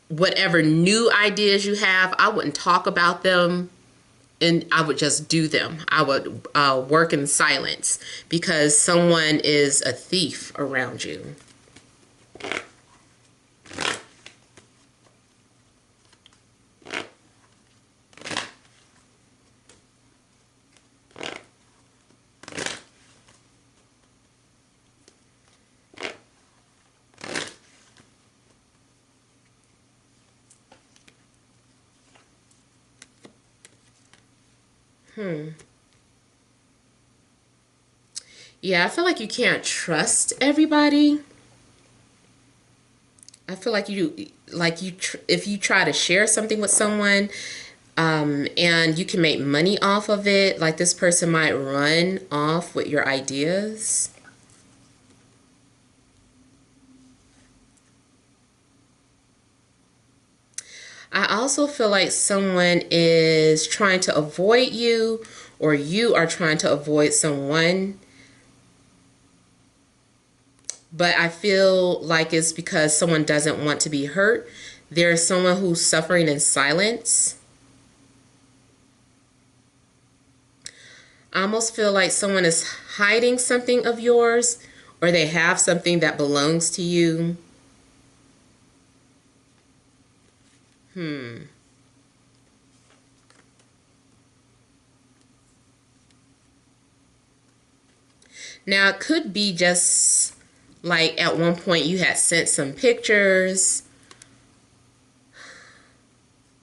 Whatever new ideas you have, I wouldn't talk about them, and I would just do them. I would work in silence because someone is a thief around you. Yeah, I feel like you can't trust everybody. I feel like if you try to share something with someone, and you can make money off of it, like this person might run off with your ideas. I also feel like someone is trying to avoid you, or you are trying to avoid someone. But I feel like it's because someone doesn't want to be hurt. There's someone who's suffering in silence. I almost feel like someone is hiding something of yours, or they have something that belongs to you. Now, it could be just like at one point you had sent some pictures,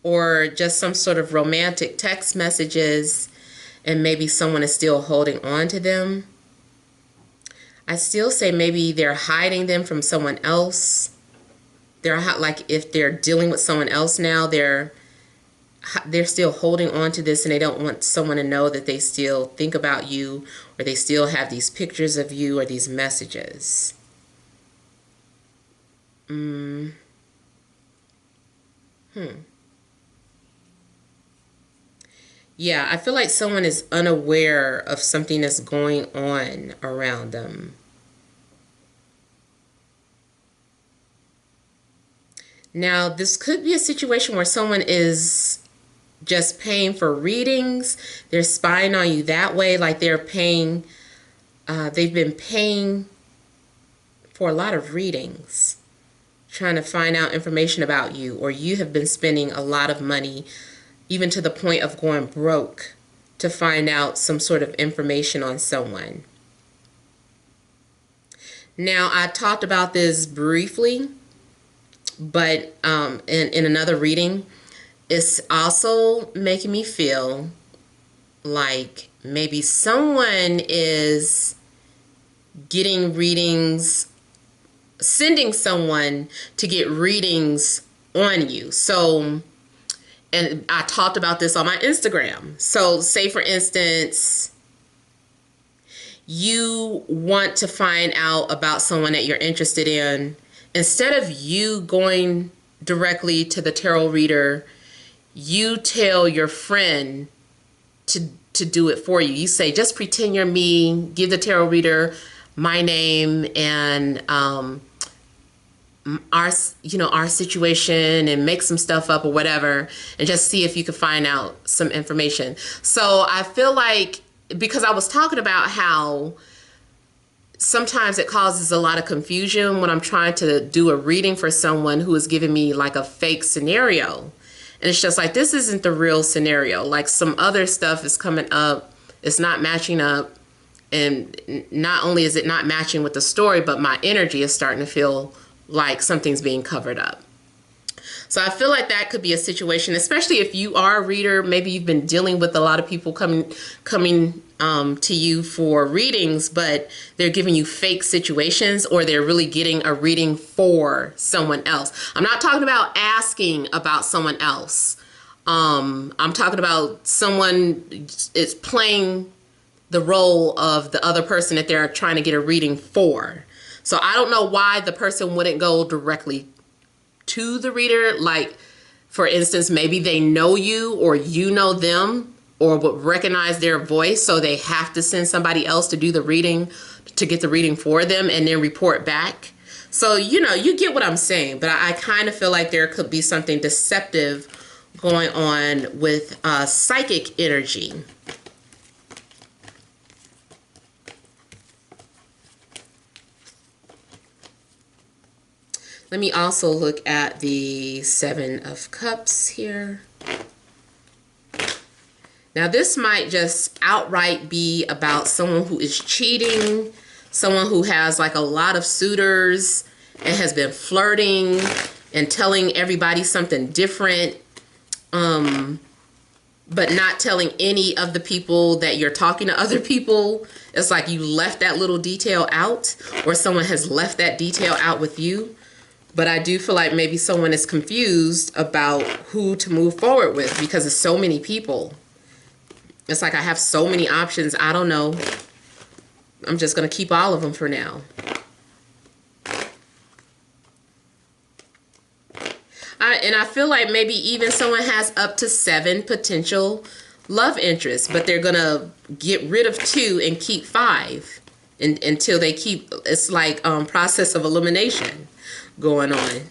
or just some sort of romantic text messages, and maybe someone is still holding on to them. I still say maybe they're hiding them from someone else. They're like, if they're dealing with someone else now, they're still holding on to this, and they don't want someone to know that they still think about you, or they still have these pictures of you or these messages. Yeah, I feel like someone is unaware of something that's going on around them. Now, this could be a situation where someone is just paying for readings. They're spying on you that way, like they've been paying for a lot of readings, trying to find out information about you, or you have been spending a lot of money, even to the point of going broke, to find out some sort of information on someone. Now, I talked about this briefly, but in another reading, it's also making me feel like maybe someone is getting readings, sending someone to get readings on you. So, and I talked about this on my Instagram. So say for instance, you want to find out about someone that you're interested in. Instead of you going directly to the tarot reader, you tell your friend to do it for you. You say, just pretend you're me, give the tarot reader my name and our situation, and make some stuff up or whatever, and just see if you can find out some information. So I feel like because I was talking about how sometimes it causes a lot of confusion when I'm trying to do a reading for someone who is giving me like a fake scenario. And it's just like, this isn't the real scenario. Like some other stuff is coming up. It's not matching up. And not only is it not matching with the story, but my energy is starting to feel like something's being covered up. So I feel like that could be a situation, especially if you are a reader. Maybe you've been dealing with a lot of people coming to you for readings, but they're giving you fake situations, or they're really getting a reading for someone else. I'm not talking about asking about someone else. I'm talking about someone is playing the role of the other person that they're trying to get a reading for. So I don't know why the person wouldn't go directly to the reader. Like, for instance, maybe they know you or you know them or would recognize their voice, so they have to send somebody else to do the reading, to get the reading for them and then report back. So, you know, you get what I'm saying, but I kind of feel like there could be something deceptive going on with psychic energy. Let me also look at the Seven of Cups here. Now, this might just outright be about someone who is cheating, someone who has like a lot of suitors and has been flirting and telling everybody something different, but not telling any of the people that you're talking to other people. It's like you left that little detail out, or someone has left that detail out with you. But I do feel like maybe someone is confused about who to move forward with because of so many people. It's like I have so many options. I don't know. I'm just going to keep all of them for now. And I feel like maybe even someone has up to 7 potential love interests, but they're going to get rid of 2 and keep 5 until they keep, it's like process of elimination going on.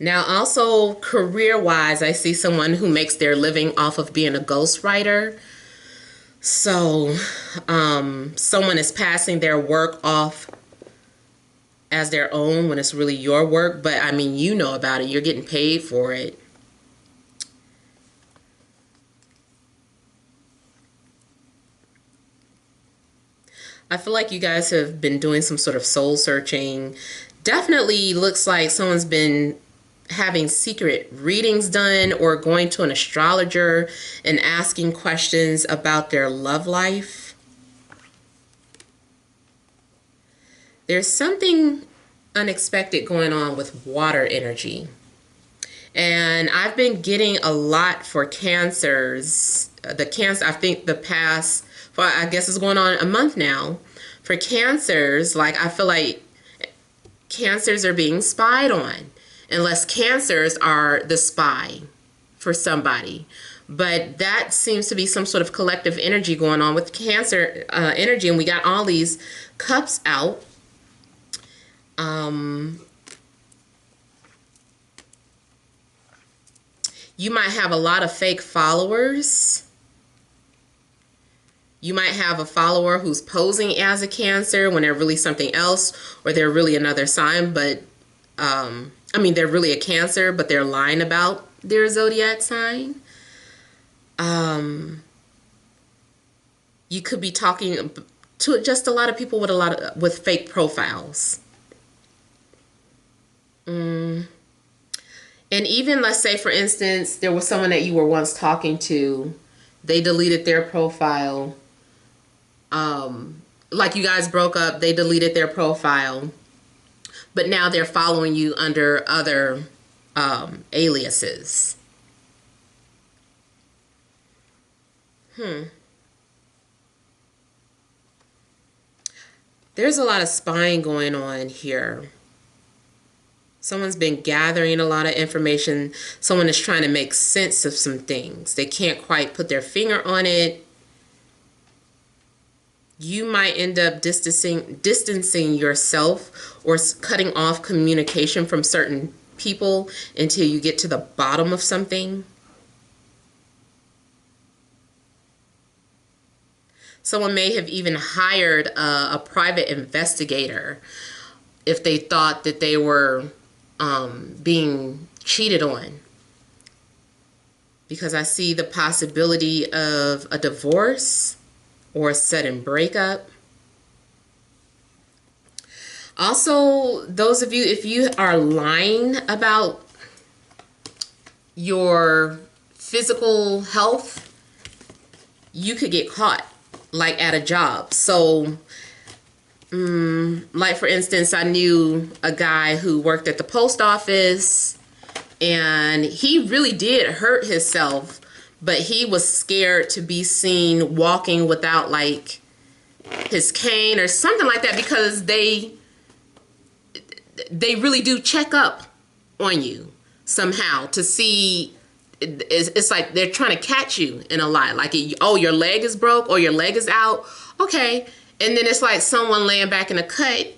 Now, also career-wise, I see someone who makes their living off of being a ghostwriter. So someone is passing their work off as their own when it's really your work. But I mean, you know about it. You're getting paid for it. I feel like you guys have been doing some sort of soul searching. Definitely looks like someone's been having secret readings done or going to an astrologer and asking questions about their love life. There's something unexpected going on with water energy. And I've been getting a lot for Cancers. The Cancer, I think the past, well, I guess it's going on a month now. For Cancers, like I feel like Cancers are being spied on. Unless Cancers are the spy for somebody. But that seems to be some sort of collective energy going on with Cancer energy. And we got all these cups out. You might have a lot of fake followers. You might have a follower who's posing as a Cancer when they're really something else, or they're really another sign, but I mean, they're really a Cancer, but they're lying about their zodiac sign. You could be talking to just a lot of people with fake profiles. And even, let's say, for instance, there was someone that you were once talking to. They deleted their profile. Like you guys broke up, they deleted their profile. But now they're following you under other aliases. There's a lot of spying going on here. Someone's been gathering a lot of information. Someone is trying to make sense of some things. They can't quite put their finger on it. you might end up distancing yourself or cutting off communication from certain people until you get to the bottom of something. Someone may have even hired a private investigator if they thought that they were being cheated on. Because I see the possibility of a divorce or a sudden breakup. Also, those of you, if you are lying about your physical health, you could get caught, like at a job. So, like for instance, I knew a guy who worked at the post office, and he really did hurt himself, but he was scared to be seen walking without like his cane or something like that, because they really do check up on you somehow to see. It's like they're trying to catch you in a lie. Like, oh, your leg is broke or your leg is out. Okay. And then it's like someone laying back in a cut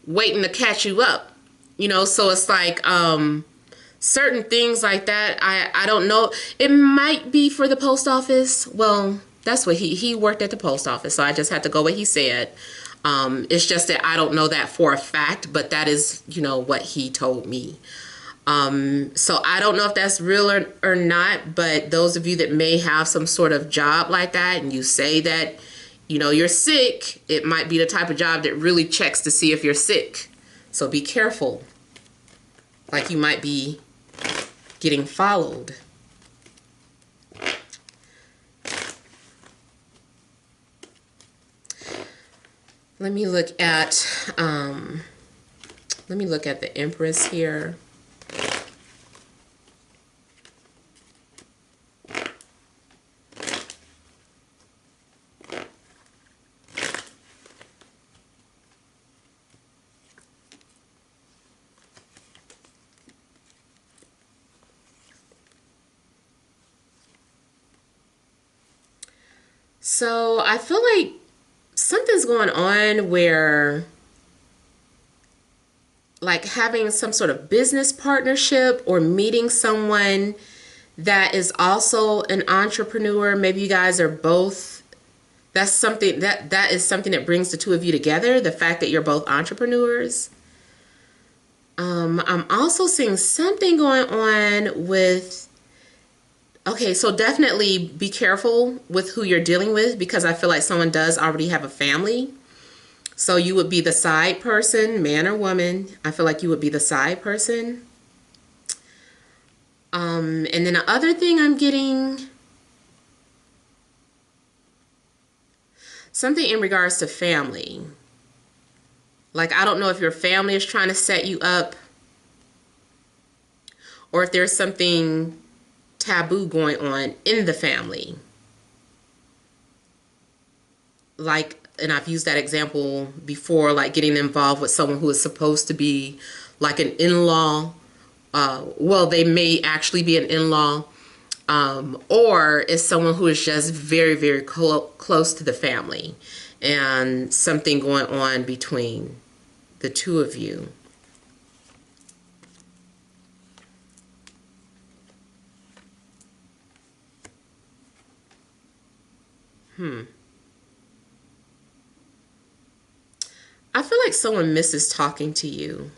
waiting to catch you up. You know, so it's like certain things like that. I don't know. It might be for the post office. Well, that's what he worked at the post office. So I just had to go what he said. It's just that I don't know that for a fact, but that is, you know, what he told me. So I don't know if that's real or not, but those of you that may have some sort of job like that and you say that, you know, you're sick, it might be the type of job that really checks to see if you're sick. So be careful. Like you might be getting followed. Let me look at the Empress here. So I feel like something's going on where, like, having some sort of business partnership or meeting someone that is also an entrepreneur. Maybe you guys are both. That's something that is something that brings the two of you together. The fact that you're both entrepreneurs. I'm also seeing something going on with. Okay, so definitely be careful with who you're dealing with, because I feel like someone does already have a family. So you would be the side person, man or woman. I feel like you would be the side person. And then the other thing I'm getting, something in regards to family. Like, I don't know if your family is trying to set you up, or if there's something taboo going on in the family. Like, and I've used that example before, like getting involved with someone who is supposed to be like an in-law. Well, they may actually be an in-law, or is someone who is just very, very close to the family, and something going on between the two of you. I feel like someone misses talking to you.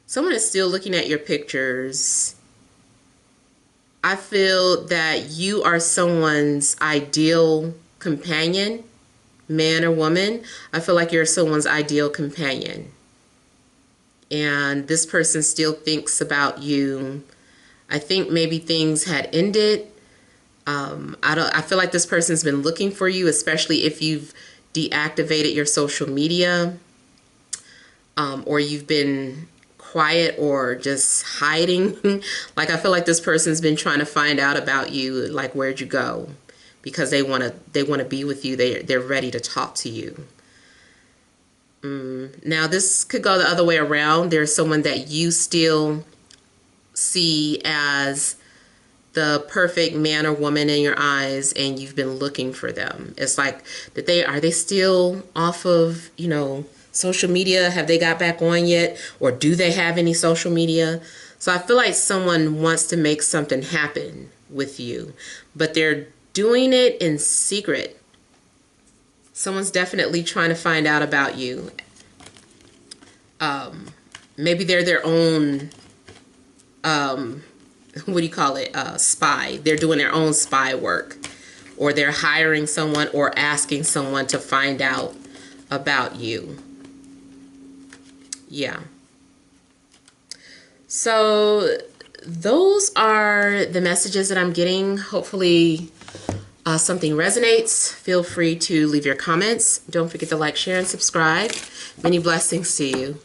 Someone is still looking at your pictures. I feel that you are someone's ideal companion, man or woman. I feel like you're someone's ideal companion. And this person still thinks about you. I think maybe things had ended. I feel like this person's been looking for you, especially if you've deactivated your social media, or you've been quiet or just hiding. Like, I feel like this person's been trying to find out about you, like, where'd you go? Because they want to be with you. They're ready to talk to you. Now, this could go the other way around. There's someone that you still see as the perfect man or woman in your eyes and you've been looking for them. It's like, are they still off of, social media? Have they got back on yet? Or do they have any social media? So I feel like someone wants to make something happen with you, but they're doing it in secret. Someone's definitely trying to find out about you. Maybe they're their own, what do you call it? Spy. They're doing their own spy work, or they're hiring someone or asking someone to find out about you. Yeah. So those are the messages that I'm getting. Hopefully something resonates. Feel free to leave your comments. Don't forget to like, share, and subscribe. Many blessings to you.